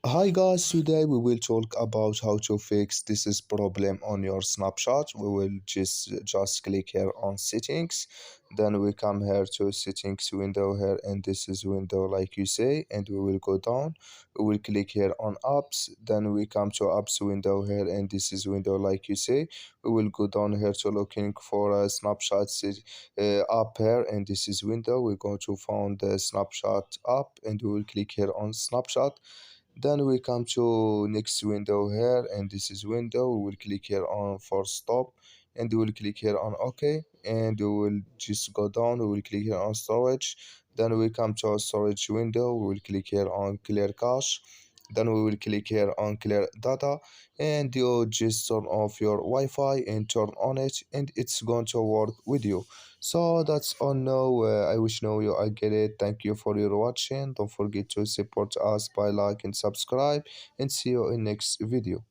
Hi guys, today we will talk about how to fix this is problem on your snapshot. We will just click here on settings, then we come here to settings window here, and this is window like you say, and we will go down. We will click here on apps, then we come to apps window here, and this is window like you say. We will go down here to looking for a snapshot app here, and this is window. We're going to find the snapshot app, and we will click here on snapshot. Then we come to next window here, and this is window. We will click here on for stop, and we will click here on OK, and we will just go down. We will click here on storage. Then we come to our storage window. We will click here on clear cache. Then we will click here on clear data, and you just turn off your Wi-Fi and turn on it, and it's going to work with you. So that's all now. I wish now you I get it. Thank you for your watching. Don't forget to support us by like and subscribe, and see you in next video.